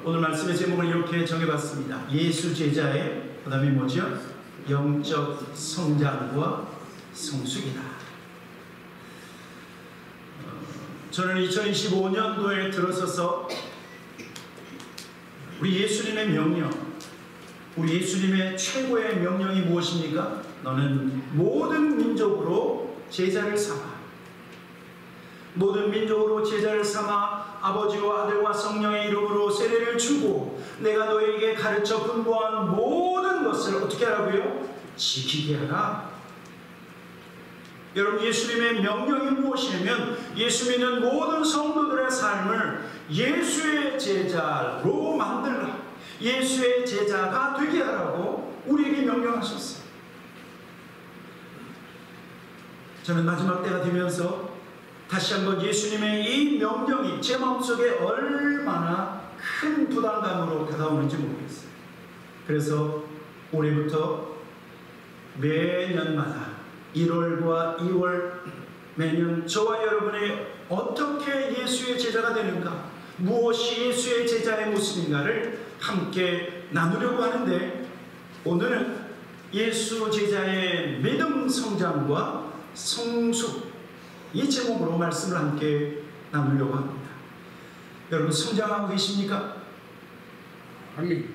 오늘 말씀의 제목을 이렇게 정해봤습니다. 예수 제자의, 그 다음에 뭐죠? 영적 성장과 성숙이다. 저는 2025년도에 들어서서 우리 예수님의 명령, 우리 예수님의 최고의 명령이 무엇입니까? 너는 모든 민족으로 제자를 삼아, 모든 민족으로 제자를 삼아 아버지와 아들과 성령의 이름으로 세례를 주고 내가 너에게 가르쳐 분부한 모든 것을 어떻게 하라고요? 지키게 하라. 여러분, 예수님의 명령이 무엇이냐면 예수 믿는 모든 성도들의 삶을 예수의 제자로 만들라, 예수의 제자가 되게 하라고 우리에게 명령하셨어요. 저는 마지막 때가 되면서 다시 한번 예수님의 이 명령이 제 마음속에 얼마나 큰 부담감으로 다가오는지 모르겠어요. 그래서 올해부터 매년마다 1월과 2월 매년 저와 여러분이 어떻게 예수의 제자가 되는가, 무엇이 예수의 제자의 모습인가를 함께 나누려고 하는데, 오늘은 예수 제자의 믿음 성장과 성숙, 이 제목으로 말씀을 함께 나누려고 합니다. 여러분, 성장하고 계십니까? 아멘.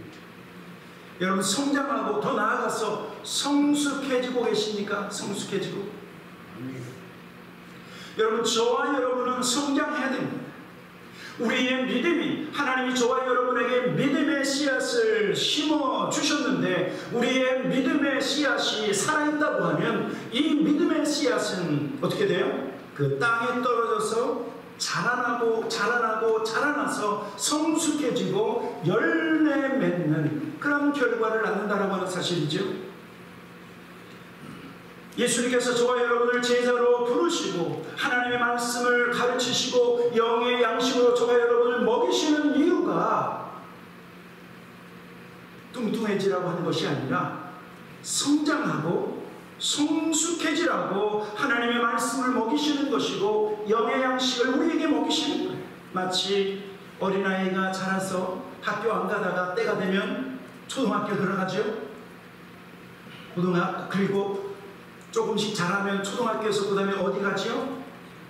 여러분, 성장하고 더 나아가서 성숙해지고 계십니까? 성숙해지고. 아멘. 여러분, 저와 여러분은 성장해야 됩니다. 우리의 믿음이, 하나님이 저와 여러분에게 믿음의 씨앗을 심어 주셨는데 우리의 믿음의 씨앗이 살아있다고 하면 이 믿음의 씨앗은 어떻게 돼요? 그 땅에 떨어져서 자라나서 성숙해지고 열매 맺는 그런 결과를 낳는다라고 하는 사실이죠. 예수님께서 저와 여러분을 제자로 부르시고 하나님의 말씀을 가르치시고 영의 양식으로 저와 여러분을 먹이시는 이유가 뚱뚱해지라고 하는 것이 아니라 성장하고 성숙해지라고 하나님의 말씀을 먹이시는 것이고 영의 양식을 우리에게 먹이시는 거예요. 마치 어린아이가 자라서 학교 안 가다가 때가 되면 초등학교 들어가죠. 그리고 조금씩 자라면 초등학교에서 그 다음에 어디 가지요?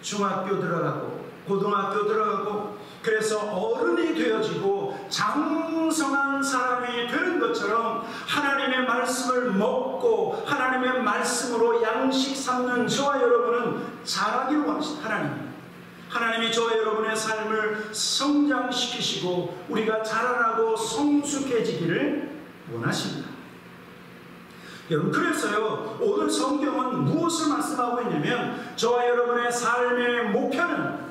중학교 들어가고 고등학교 들어가고, 그래서 어른이 되어지고 장성한 사람이 되는 것처럼 하나님의 말씀을 먹고 하나님의 말씀으로 양식 삼는 저와 여러분은 자라기를 원하십니다. 하나님이 저와 여러분의 삶을 성장시키시고 우리가 자라나고 성숙해지기를 원하십니다. 여러분, 그래서요, 오늘 성경은 무엇을 말씀하고 있냐면 저와 여러분의 삶의 목표는,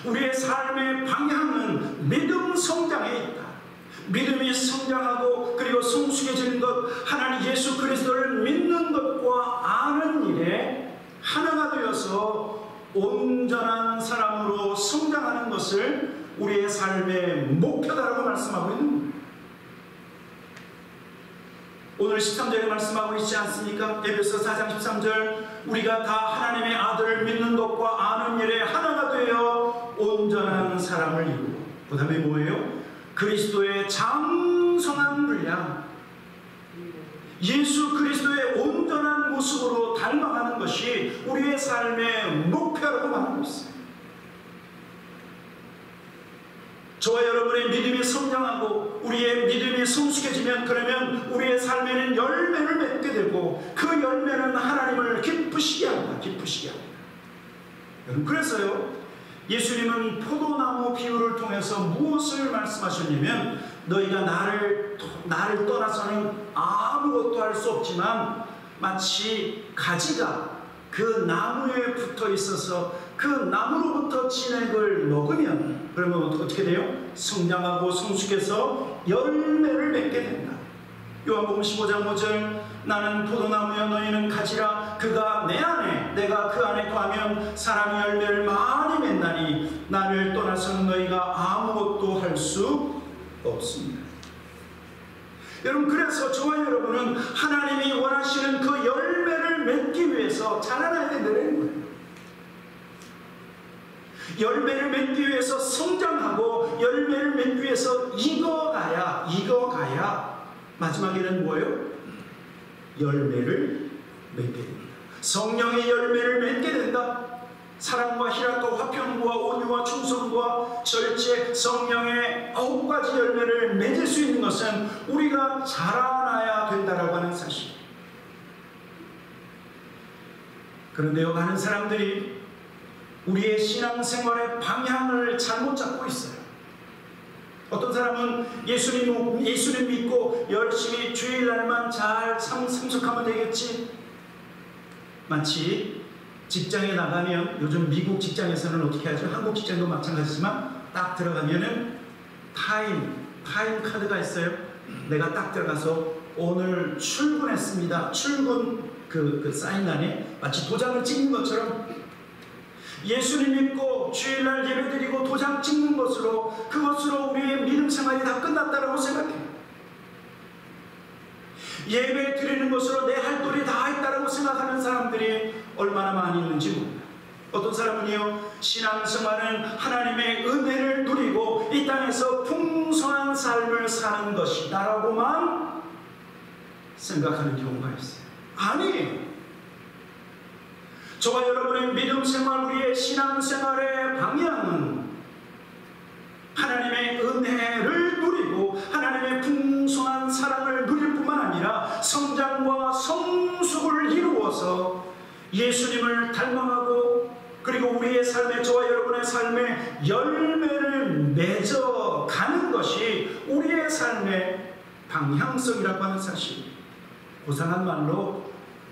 우리의 삶의 방향은 믿음 성장에 있다. 믿음이 성장하고 그리고 성숙해지는 것, 하나님 예수 그리스도를 믿는 것과 아는 일에 하나가 되어서 온전한 사람으로 성장하는 것을 우리의 삶의 목표다라고 말씀하고 있는 겁니다. 오늘 13절에 말씀하고 있지 않습니까? 에베소 4장 13절, 우리가 다 하나님의 아들을 믿는 것과 아는 일에 하나가 되어 온전한 사람을 이루고, 그 다음에 뭐예요? 그리스도의 장성한 분량, 예수 그리스도의 온전한 모습으로 닮아가는 것이 우리의 삶의 목표라고 말하고 있어요. 저와 여러분의 믿음이 성장하고 우리의 믿음이 성숙해지면, 그러면 우리의 삶에는 열매를 맺게 되고 그 열매는 하나님을 기쁘시게 합니다. 여러분, 그래서요, 예수님은 포도나무 비유를 통해서 무엇을 말씀하셨냐면, 너희가 나를 떠나서는 아무것도 할 수 없지만 마치 가지가 그 나무에 붙어 있어서 그 나무로부터 진액을 먹으면, 그러면 어떻게 돼요? 성장하고 성숙해서 열매를 맺게 된다. 요한복음 15장 5절, 나는 포도나무여 너희는 가지라. 그가 내 안에 내가 그 안에 거하면 사람이 열매를 많이 맺나니 나를 떠나서는 너희가 아무것도 할 수 없습니다. 여러분, 그래서 저와 여러분은 하나님이 원하시는 그 열매를 맺기 위해서 자라나야 된다는 거예요. 열매를 맺기 위해서 성장하고 열매를 맺기 위해서 익어가야 마지막에는 뭐예요? 열매를 맺게 됩니다. 성령의 열매를 맺게 된다. 사랑과 희락과 화평과 온유와 충성과 절제, 성령의 9가지 열매를 맺을 수 있는 것은 우리가 자라나야 된다라고 하는 사실. 그런데요, 많은 사람들이 우리의 신앙생활의 방향을 잘못 잡고 있어요. 어떤 사람은 예수님 믿고 열심히 주일날만 잘 참석하면 되겠지. 마치 직장에 나가면, 요즘 미국 직장에서는 어떻게 하죠? 한국 직장도 마찬가지지만 딱 들어가면은 타임 카드가 있어요. 내가 딱 들어가서 오늘 출근했습니다. 출근 그 사인란에 마치 도장을 찍는 것처럼 예수님 믿고 주일날 예배드리고 도장 찍는 것으로, 그것으로 우리의 믿음 생활이 다 끝났다라고 생각해요. 예배 드리는 것으로 내 할 도리 다 했다라고 생각하는 사람들이 얼마나 많이 있는지 모릅니다. 어떤 사람은요, 신앙생활은 하나님의 은혜를 누리고 이 땅에서 풍성한 삶을 사는 것이다 라고만 생각하는 경우가 있어요. 아니에요. 저와 여러분의 믿음 생활, 우리의 신앙생활의 방향은 하나님의 은혜를 누리고 하나님의 풍성한 사랑을 누릴 뿐만 아니라 성장과 성숙을 이루어서 예수님을 닮아가고, 그리고 우리의 삶에, 저와 여러분의 삶에 열매를 맺어가는 것이 우리의 삶의 방향성이라고 하는 사실. 고상한 말로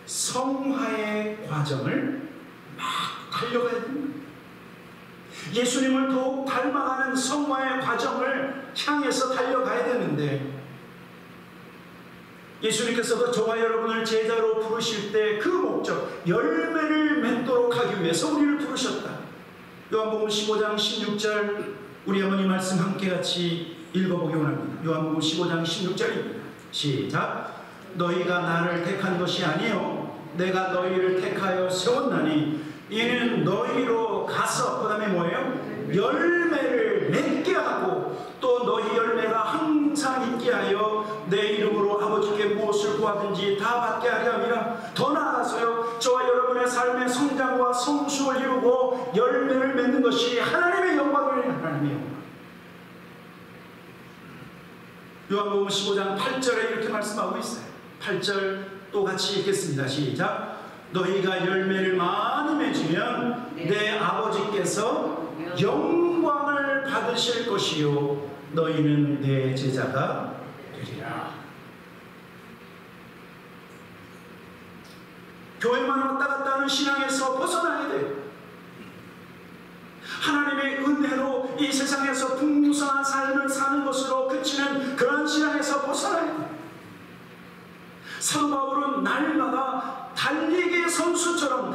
성화의 과정을 막 달려가야 됩니다. 예수님을 더욱 닮아가는 성화의 과정을 향해서 달려가야 되는데, 예수님께서도 저와 여러분을 제자로 부르실 때 그 목적, 열매를 맺도록 하기 위해서 우리를 부르셨다. 요한복음 15장 16절, 우리 어머니 말씀 함께 같이 읽어보기 원합니다. 요한복음 15장 16절입니다. 시작. 너희가 나를 택한 것이 아니요 내가 너희를 택하여 세웠나니 이는 너희로 가서, 그 다음에 뭐예요? 열매를 맺게 하고, 또 너희 열매가 항상 있게 하여 내 이름으로 아버지께 무엇을 구하든지 다 받게 하려 함이라. 더 나아가서요, 저와 여러분의 삶의 성장과 성숙을 이루고 열매를 맺는 것이 하나님의 영광을, 하나님의 영광. 요한복음 15장 8절에 이렇게 말씀하고 있어요. 8절 또 같이 읽겠습니다. 시작. 너희가 열매를 많이 맺으면 내 아버지께서 영광을 받으실 것이요 너희는 내 제자가 되리라. 교회만 왔다 갔다 하는 신앙에서 벗어나야 돼요. 하나님의 은혜로 이 세상에서 풍성한 삶을 사는 것으로 그치는 그런 신앙에서 벗어나야 돼요. 사도 바울은 날마다 달리기 선수처럼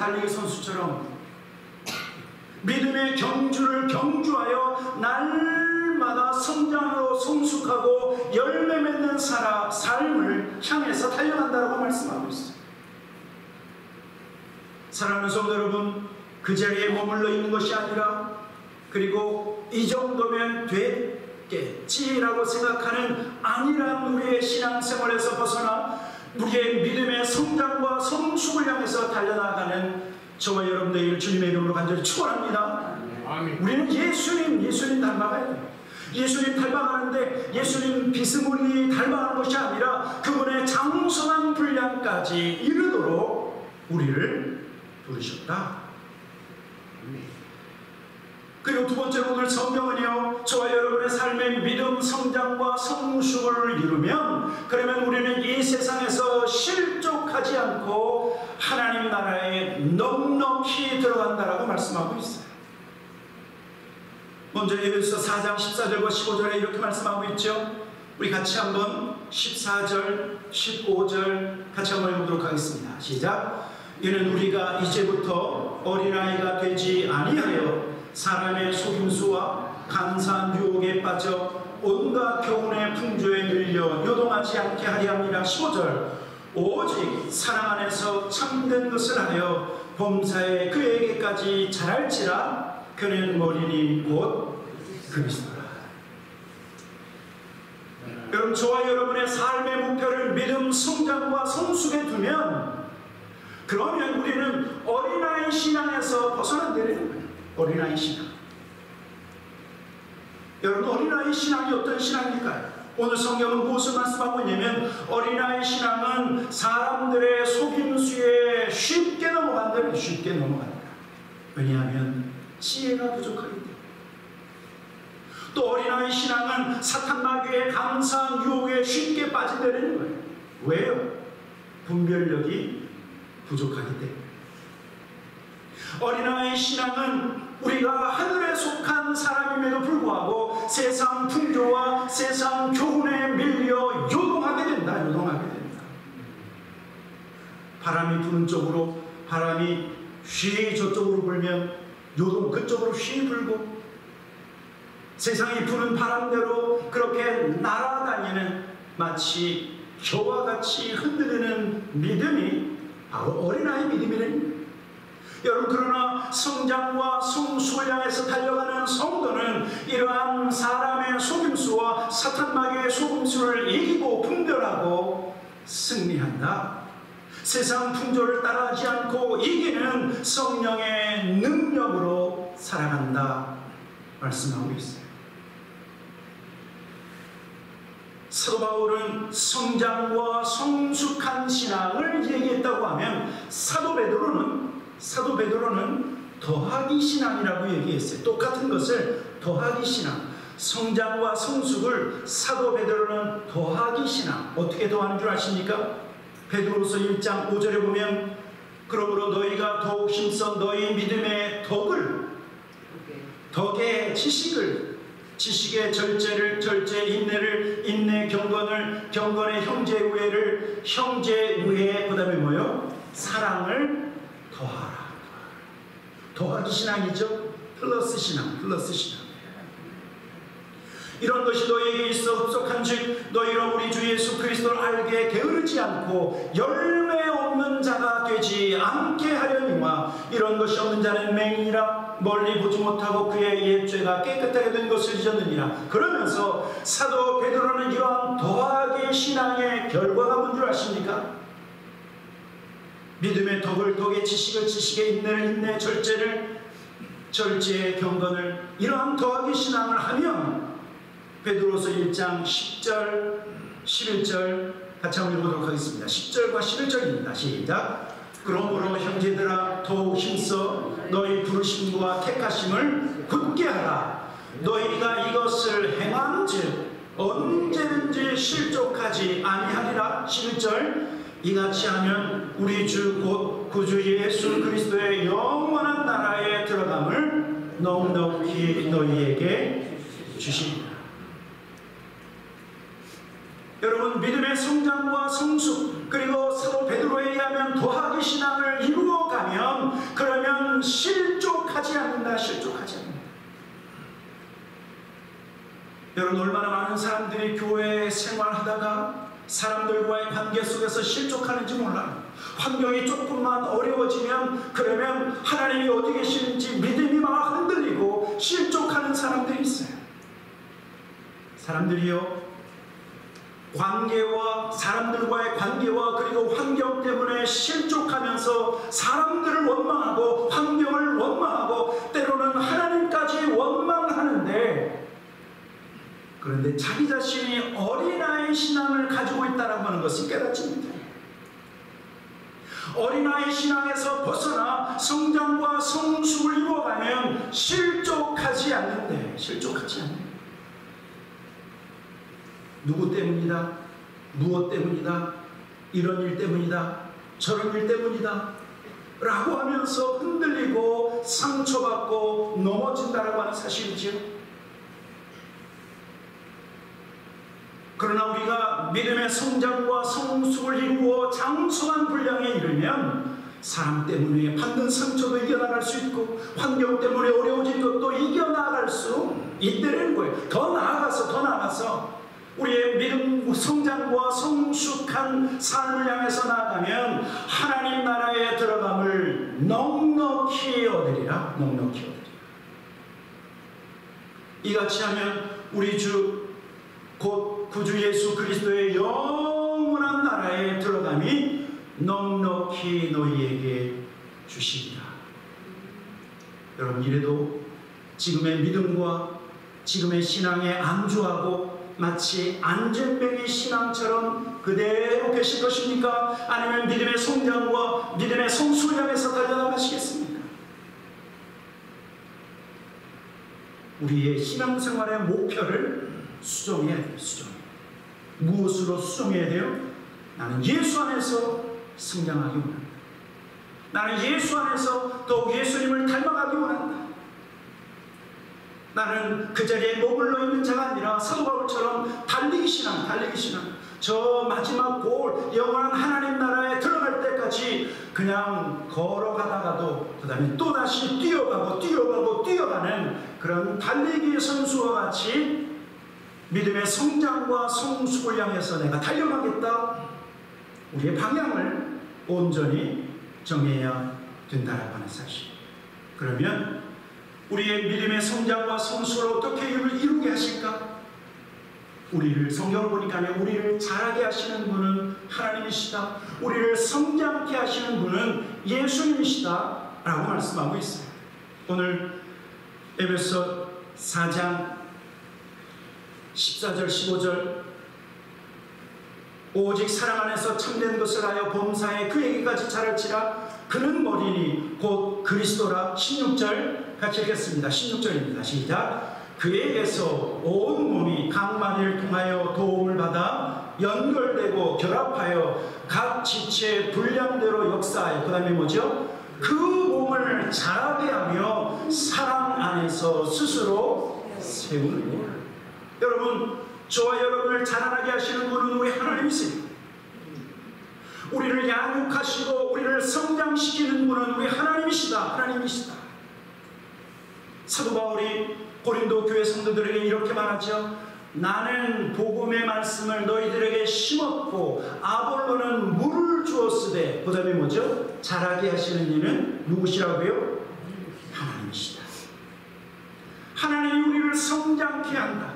믿음의 경주를 경주하여 날마다 성장하고 성숙하고 열매 맺는 삶을 향해서 달려간다고 말씀하고 있어요. 사랑하는 성도 여러분, 그 자리에 머물러 있는 것이 아니라, 그리고 이 정도면 됐겠지라고 생각하는 안일한 우리의 신앙생활에서 벗어나 우리의 믿음의 성장과 성숙을 향해서 달려나가는 저와 여러분들 주님의 이름으로 간절히 축원합니다. 우리는 예수님 닮아가야 돼요. 예수님 닮아가는데 예수님 비스무리 닮아가는 것이 아니라 그분의 장성한 분량까지 이르도록 우리를 부르셨다. 그리고 두 번째로 오늘 성경은요, 저와 여러분의 삶의 믿음 성장과 성숙을 이루면, 그러면 우리는 이 세상에서 실족하지 않고 하나님 나라에 넉넉히 들어간다라고 말씀하고 있어요. 먼저 에베소 4장 14절과 15절에 이렇게 말씀하고 있죠. 우리 같이 한번 14절, 15절 같이 한번 읽어보도록 하겠습니다. 시작. 이는 우리가 이제부터 어린아이가 되지 아니하여 사람의 속임수와 간사한 유혹에 빠져 온갖 교훈의 풍조에 밀려 요동하지 않게 하려 함이라. 15절. 오직 사랑 안에서 참된 것을 하여 범사에 그에게까지 자랄지라. 그는 머리니 곧 그리스도라. 여러분, 저와 여러분의 삶의 목표를 믿음, 성장과 성숙에 두면, 그러면 우리는 어린아이 신앙에서 벗어난다는 거예요. 어린아이 신앙. 여러분, 어린아이 신앙이 어떤 신앙일까요? 오늘 성경은 무엇을 말씀하고 있냐면, 어린아이 신앙은 사람들의 속임수에 쉽게 넘어간다는, 쉽게 넘어간다. 왜냐하면 지혜가 부족하기 때문에. 또 어린아이 신앙은 사탄 마귀의 감사한 유혹에 쉽게 빠진다는 거예요. 왜요? 분별력이 부족하기 때문에. 어린아이 신앙은 우리가 하늘에 속한 사람임에도 불구하고 세상 풍조와 세상 교훈에 밀려 요동하게 된다. 요동하게 된다. 바람이 부는 쪽으로, 바람이 쉬 저쪽으로 불면 요동 그쪽으로 쉬 불고, 세상이 부는 바람대로 그렇게 날아다니는, 마치 겨와 같이 흔들리는 믿음이 바로 어린아이 믿음이랍니다. 여러분, 그러나 성장과 성숙을 향해서 달려가는 성도는 이러한 사람의 속임수와 사탄 마귀의 속임수를 이기고 분별하고 승리한다. 세상 풍조를 따라하지 않고 이기는 성령의 능력으로 살아간다 말씀하고 있어요. 사도 바울은 성장과 성숙한 신앙을 얘기했다고 하면, 사도 베드로는 더하기 신앙이라고 얘기했어요. 똑같은 것을 더하기 신앙, 성장과 성숙을 사도 베드로는 더하기 신앙. 어떻게 더하는 줄 아십니까? 베드로서 1장 5절에 보면, 그러므로 너희가 더욱 힘써 너희 믿음의 덕의 지식의 절제를, 절제 인내를, 인내 경건을, 경건의 형제우애를, 형제우애, 그 다음에 뭐요? 사랑을 더하라. 더하기 신앙이죠. 플러스 신앙. 이런 것이 너희에게 있어 흡속한즉 너희로 우리 주 예수 그리스도를 알게 게으르지 않고 열매 없는 자가 되지 않게 하려니와, 이런 것이 없는 자는 맹인이라 멀리 보지 못하고 그의 옛죄가 깨끗하게 된 것을 잊었느니라. 그러면서 사도 베드로는 이러한 더하기 신앙의 결과가 뭔 줄 아십니까? 믿음의 덕의 지식을, 지식의 인내를, 인내 절제를, 절제의 경건을, 이러한 더하기 신앙을 하면, 베드로서 1장 10절 11절 같이 한번 읽어보도록 하겠습니다. 10절과 11절입니다. 시작. 그러므로 형제들아 더욱 힘써 너희 부르심과 택하심을 굳게 하라. 너희가 이것을 행한즉 언제든지 실족하지 아니하리라. 11절. 이같이 하면 우리 주 곧 구주 예수 그리스도의 영원한 나라에 들어감을 넉넉히 너희에게 주시리라. 여러분, 믿음의 성장과 성숙, 그리고 사도 베드로에 의하면 더하기 신앙을 이루어가면, 그러면 실족하지 않는다. 여러분, 얼마나 많은 사람들이 교회 생활하다가 사람들과의 관계 속에서 실족하는지 몰라요. 환경이 조금만 어려워지면, 그러면 하나님이 어디 계시는지 믿음이 막 흔들리고 실족하는 사람들이 있어요. 사람들이요, 사람들과의 관계와 그리고 환경 때문에 실족하면서 사람들을 원망하고 환경을 원망하고 때로는 하나님까지 원망하는데, 그런데 자기 자신이 어린아이 신앙을 가지고 있다고 하는 것을 깨닫지 못해요. 어린아이 신앙에서 벗어나 성장과 성숙을 이루어가면 실족하지 않는데, 누구 때문이다, 무엇 때문이다, 이런 일 때문이다, 저런 일 때문이다 라고 하면서 흔들리고 상처받고 넘어진다라고 하는 사실이죠. 그러나 우리가 믿음의 성장과 성숙을 이루어 장성한 분량에 이르면, 사람 때문에 받는 상처도 이겨나갈 수 있고 환경 때문에 어려워진 것도 이겨나갈 수 있다는 거예요. 더 나아가서 우리의 믿음 성장과 성숙한 삶을 향해서 나아가면 하나님 나라에 들어감을 넉넉히 얻으리라. 이같이 하면 우리 주 곧 구주 예수 그리스도의 영원한 나라에 들어감이 넉넉히 너희에게 주시리라. 여러분, 이래도 지금의 믿음과 지금의 신앙에 안주하고 마치 안전뱅이 신앙처럼 그대로 계실 것입니까? 아니면 믿음의 성장과 믿음의 성수를 향해서 달려나가시겠습니까? 우리의 신앙생활의 목표를 수정해야 돼요. 무엇으로 수정해야 돼요? 나는 예수 안에서 성장하기 원한다. 나는 예수 안에서 더욱 예수님을 닮아가기 원한다. 나는 그 자리에 머물러 있는 자가 아니라 사도 바울처럼 달리기 신앙. 저 마지막 골 영원한 하나님 나라에 들어갈 때까지 그냥 걸어가다가도 그 다음에 또다시 뛰어가는 그런 달리기 선수와 같이 믿음의 성장과 성숙을 향해서 내가 달려가겠다. 우리의 방향을 온전히 정해야 된다라고 하는 사실. 그러면 우리의 믿음의 성장과 성숙을 어떻게 이루게 하실까? 우리를 성경을 보니까 우리를 자라게 하시는 분은 하나님이시다. 우리를 성장케 하시는 분은 예수님이시다 라고 말씀하고 있어요. 오늘 에베소 4장 14절 15절 오직 사랑 안에서 참된 것을 하여 범사에 그에게까지 자랄지라 그는 머리니 곧 그리스도라. 16절 같이 읽겠습니다. 16절입니다. 시작. 그에게서 온 몸이 각 마디를 통하여 도움을 받아 연결되고 결합하여 각 지체의 분량대로 역사하여, 그 다음에 뭐죠? 그 몸을 자라게 하며 사랑 안에서 스스로 세우는 것. 여러분, 저와 여러분을 자라나게 하시는 분은 우리 하나님이십니다. 우리를 양육하시고 우리를 성장시키는 분은 우리 하나님이시다. 사도 바울이 고린도 교회 성도들에게 이렇게 말하죠. 나는 복음의 말씀을 너희들에게 심었고 아볼로는 물을 주었으되, 그 다음에 뭐죠? 자라게 하시는 이는 누구시라고요? 하나님이시다. 하나님이 우리를 성장케 한다.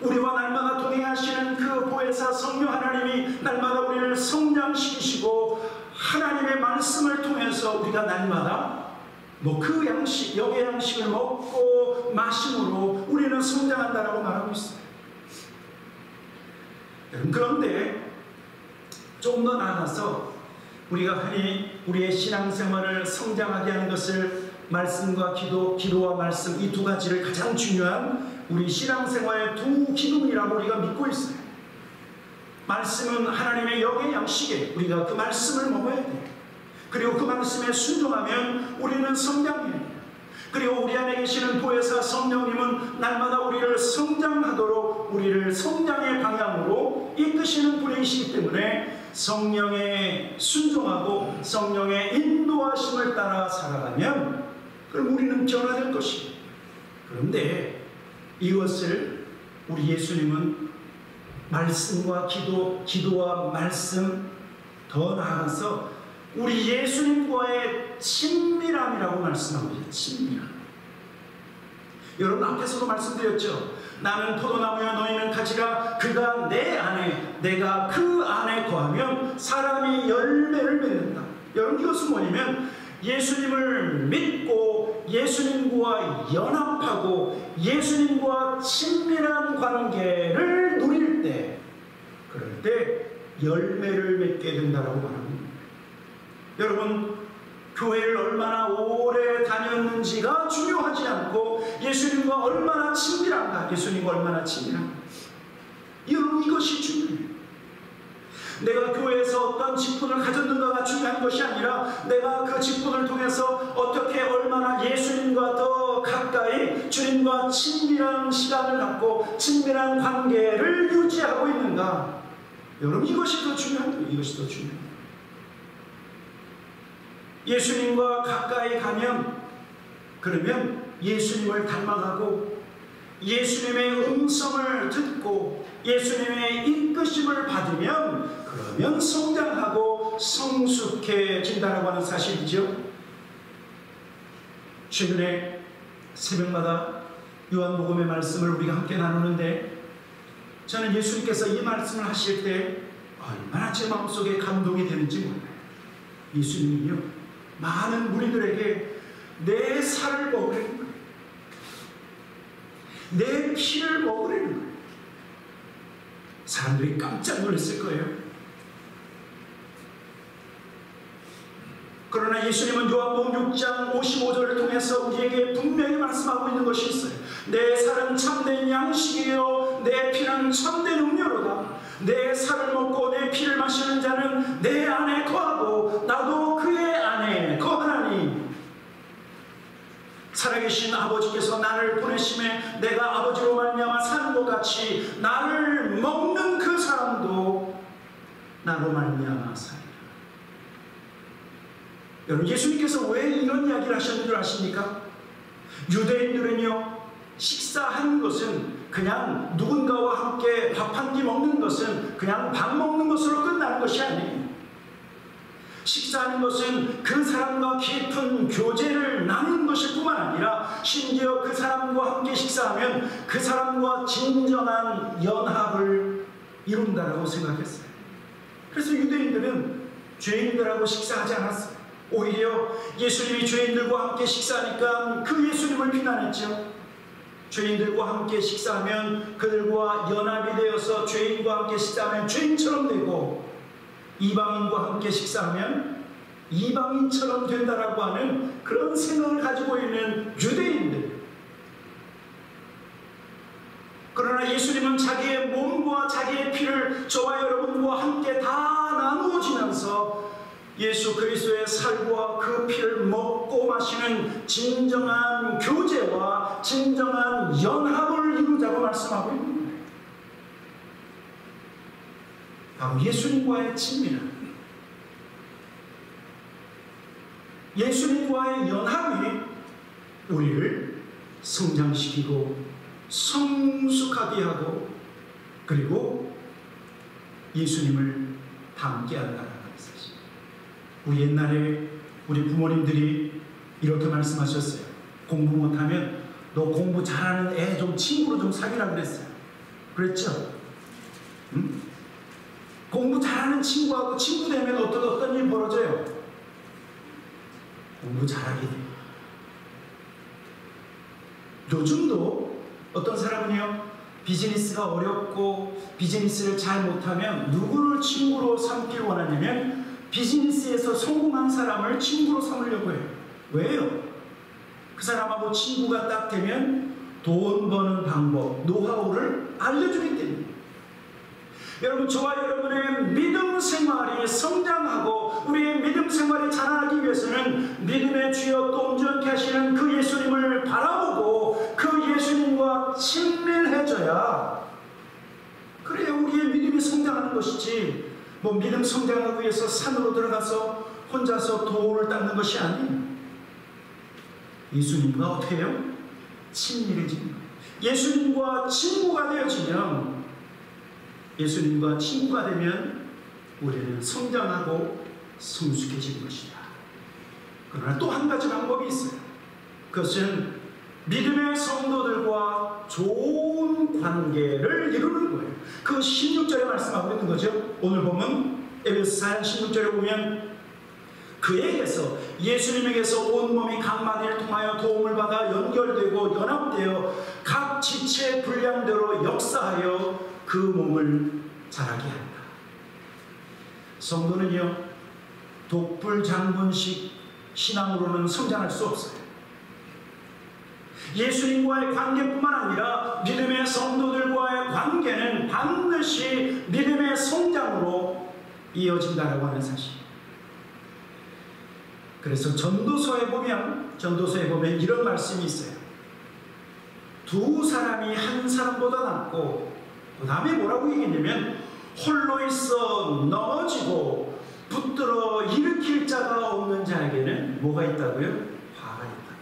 우리와 날마다 동행하시는 그 보혜사 성령 하나님이 날마다 우리를 성장시키시고 하나님의 말씀을 통해서 우리가 날마다 그 양식, 영의 양식을 먹고 마심으로 우리는 성장한다라고 말하고 있어요. 그런데 조금 더 나아가서 우리가 흔히 우리의 신앙생활을 성장하게 하는 것을 말씀과 기도와 말씀, 이 두 가지를 가장 중요한 우리 신앙생활의 두 기둥이라고 우리가 믿고 있어요. 말씀은 하나님의 영의 양식에 우리가 그 말씀을 먹어야 돼요. 그리고 그 말씀에 순종하면 우리는 성장해요. 그리고 우리 안에 계시는 보혜사 성령님은 날마다 우리를 성장하도록 우리를 성장의 방향으로 이끄시는 분이시기 때문에 성령에 순종하고 성령의 인도하심을 따라 살아가면 그럼 우리는 변화될 것이에요. 그런데 이것을 우리 예수님은 말씀과 기도와 말씀, 더 나아가서 우리 예수님과의 친밀함이라고 말씀하고 있어요. 친밀함. 여러분, 앞에서도 말씀드렸죠. 나는 포도나무여 너희는 가지라. 그가 내 안에, 내가 그 안에 거하면 사람이 열매를 맺는다. 여러분, 이것은 뭐냐면 예수님을 믿고 예수님과 연합하고 예수님과 친밀한 관계를 누릴 때, 그럴 때 열매를 맺게 된다라고 말합니다. 여러분, 교회를 얼마나 오래 다녔는지가 중요하지 않고 예수님과 얼마나 친밀한가, 여러분, 이것이 중요해요. 내가 교회에서 어떤 직분을 가졌는가가 중요한 것이 아니라 내가 그 직분을 통해서 어떻게 얼마나 예수님과 더 가까이 주님과 친밀한 시간을 갖고 친밀한 관계를 유지하고 있는가. 여러분, 이것이 더 중요합니다. 예수님과 가까이 가면, 그러면 예수님을 닮아가고 예수님의 음성을 듣고 예수님의 이끄심을 받으면 그러면 성장하고 성숙해진다라고 하는 사실이죠. 최근에 새벽마다 요한복음의 말씀을 우리가 함께 나누는데 저는 예수님께서 이 말씀을 하실 때 얼마나 제 마음속에 감동이 되는지 몰라요. 예수님이요, 많은 무리들에게 내 살을 먹으려는 거예요. 내 피를 먹으려는 거예요. 사람들이 깜짝 놀랐을 거예요. 그러나 예수님은 요한복음 6장 55절을 통해서 우리에게 분명히 말씀하고 있는 것이 있어요. 내 살은 참된 양식이요 내 피는 참된 음료로다. 내 살을 먹고 내 피를 마시는 자는 내 안에 거하고 나도 그의 안에 거하나니. 살아계신 아버지께서 나를 보내심에 내가 아버지로 말미암아 사는 것 같이 나를 먹는 그 사람도 나로 말미암아 살리라. 여러분, 예수님께서 왜 이런 이야기를 하셨는 줄 아십니까? 유대인들은요, 식사하는 것은 그냥 누군가와 함께 밥 한 끼 먹는 것은 그냥 밥 먹는 것으로 끝나는 것이 아니에요. 식사하는 것은 그 사람과 깊은 교제를 나누는 것일 뿐만 아니라 심지어 그 사람과 함께 식사하면 그 사람과 진정한 연합을 이룬다라고 생각했어요. 그래서 유대인들은 죄인들하고 식사하지 않았어요. 오히려 예수님이 죄인들과 함께 식사하니까 그 예수님을 비난했죠. 죄인들과 함께 식사하면 그들과 연합이 되어서 죄인과 함께 식사하면 죄인처럼 되고 이방인과 함께 식사하면 이방인처럼 된다라고 하는 그런 생각을 가지고 있는 유대인들. 그러나 예수님은 자기의 몸과 자기의 피를 저와 여러분과 함께 다 나누어지면서 예수 그리스도의 살과 그 피를 먹고 마시는 진정한 교제와 진정한 연합을 이루자고 말씀하고 있는 거예요. 바로 예수님과의 친밀함, 예수님과의 연합이 우리를 성장시키고 성숙하게 하고 그리고 예수님을 닮게 한다는 사실. 우리 옛날에 우리 부모님들이 이렇게 말씀하셨어요. 공부 못하면 너 공부 잘하는 애 좀 친구로 좀 사귀라 그랬어요. 그랬죠? 응? 공부 잘하는 친구하고 친구 되면 어떤 일이 벌어져요? 공부 잘하게 돼요. 요즘도 어떤 사람은요, 비즈니스가 어렵고 비즈니스를 잘 못하면 누구를 친구로 삼길 원하냐면 비즈니스에서 성공한 사람을 친구로 삼으려고 해요. 왜요? 그 사람하고 친구가 딱 되면 돈 버는 방법, 노하우를 알려주기 때문에. 여러분, 저와 여러분의 믿음 생활이 성장하고 우리의 믿음 생활이 자라나기 위해서는 믿음의 주여 또 온전케 하시는 그 예수님을 바라보고 그 예수님과 친밀해져야 그래야 우리의 믿음이 성장하는 것이지, 뭐 믿음 성장하기 위해서 산으로 들어가서 혼자서 돌을 닦는 것이 아니에요. 예수님과 어떻게 해요? 친밀해지는 거예요. 예수님과 친구가 되어지면, 예수님과 친구가 되면 우리는 성장하고 성숙해지는 것이다. 그러나 또 한 가지 방법이 있어요. 그것은 믿음의 성도들과 좋은 관계를 이루는 거예요. 그 16절에 말씀하고 있는 거죠. 오늘 보면 에베소 4장 16절에 보면 그에게서, 예수님에게서 온몸이 각 마디를 통하여 도움을 받아 연결되고 연합되어 각 지체 분량대로 역사하여 그 몸을 자라게 한다. 성도는요, 독불장군식 신앙으로는 성장할 수 없어요. 예수님과의 관계뿐만 아니라 믿음의 성도들과의 관계는 반드시 믿음의 성장으로 이어진다라고 하는 사실. 그래서 전도서에 보면 이런 말씀이 있어요. 두 사람이 한 사람보다 낫고, 그 다음에 뭐라고 얘기했냐면 홀로 있어 넘어지고 붙들어 일으킬 자가 없는 자에게는 뭐가 있다고요? 화가 있다.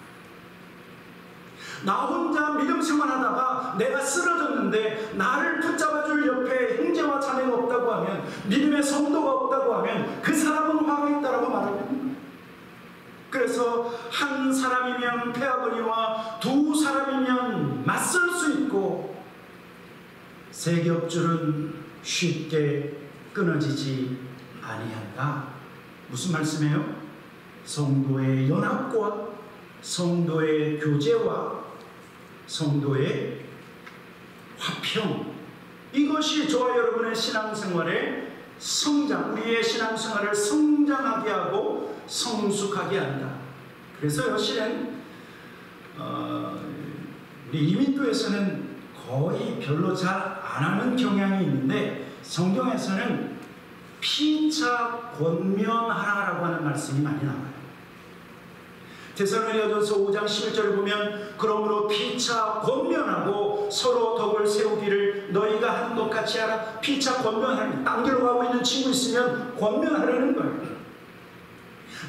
나 혼자 믿음 생활하다가 내가 쓰러졌는데 나를 붙잡아줄 옆에 형제와 자매가 없다고 하면, 믿음의 성도가 없다고 하면 그 사람은 화가 있다라고 말하고 있는 거예요. 그래서 한 사람이면 패하거니와 두 사람이면 맞설 수 있고 세 겹줄은 쉽게 끊어지지 아니한다. 무슨 말씀이에요? 성도의 연합과 성도의 교제와 성도의 화평, 이것이 저와 여러분의 신앙생활의 성장, 우리의 신앙생활을 성장하게 하고 성숙하게 한다. 그래서 실은 우리 이민교에서는 거의 별로 잘 안 하는 경향이 있는데 성경에서는 피차 권면하라고 하는 말씀이 많이 나와요. 데살로니가전서 5장 11절을 보면 그러므로 피차 권면하고 서로 덕을 세우기를 너희가 하는 것 같이 하라. 피차 권면하는, 딴 길로 가고 있는 친구 있으면 권면하라는 거예요.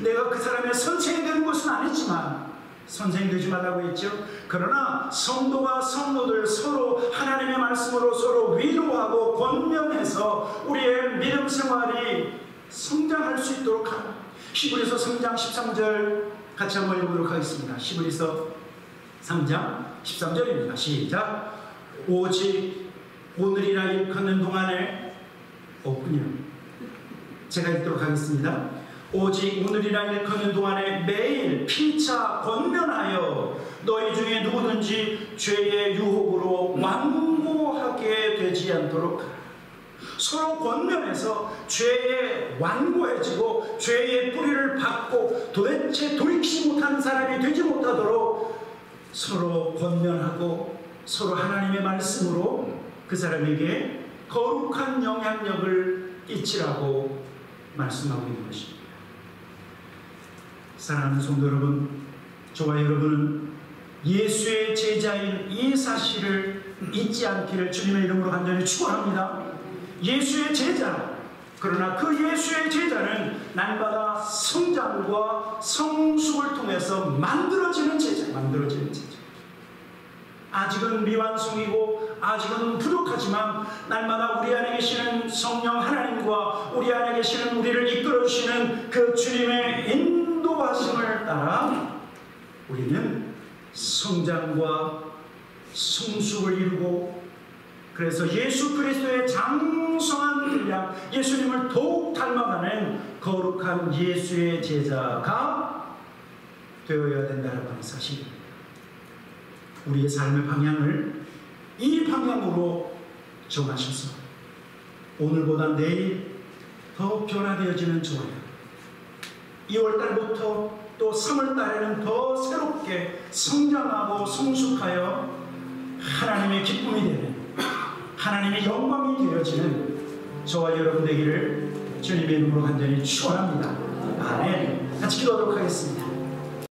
내가 그 사람의 선생이 되는 것은 아니지만 선생이 되지 말라고 했죠. 그러나 성도가 성도들 서로 하나님의 말씀으로 서로 위로하고 권면해서 우리의 믿음 생활이 성장할 수 있도록 하라. 히브리서 3장 13절 같이 한번 읽어보도록 하겠습니다. 히브리서 3장 13절입니다. 시작. 오직 오늘이라 일컫는 동안에 없군요. 제가 읽도록 하겠습니다. 오직 오늘이라 일컫는 동안에 매일 피차 권면하여 너희 중에 누구든지 죄의 유혹으로 완고하게 되지 않도록 하라. 서로 권면해서 죄에 완고해지고 죄의 뿌리를 받고 도대체 돌이키지 못하는 사람이 되지 못하도록 서로 권면하고 서로 하나님의 말씀으로 그 사람에게 거룩한 영향력을 끼치라고 말씀하고 있는 것입니다. 사랑하는 성도 여러분, 저와 여러분은 예수의 제자인 이 사실을 잊지 않기를 주님의 이름으로 간절히 축원합니다. 예수의 제자, 그러나 그 예수의 제자는 날마다 성장과 성숙을 통해서 만들어지는 제자. 아직은 미완성이고 아직은 부족하지만 날마다 우리 안에 계시는 성령 하나님과 우리 안에 계시는 우리를 이끌어주시는 그 주님의 인도하심을 따라 우리는 성장과 성숙을 이루고, 그래서 예수 그리스도의 장성한 분량, 예수님을 더욱 닮아가는 거룩한 예수의 제자가 되어야 된다는 사실입니다. 우리의 삶의 방향을 이 방향으로 정하셔서 오늘보다 내일 더 변화되어지는 저와요. 2월달부터 또 3월달에는 더 새롭게 성장하고 성숙하여 하나님의 기쁨이 되는, 하나님의 영광이 되어지는 저와 여러분 되기를 주님의 이름으로 간절히 축원합니다. 아멘. 같이 기도하도록 하겠습니다.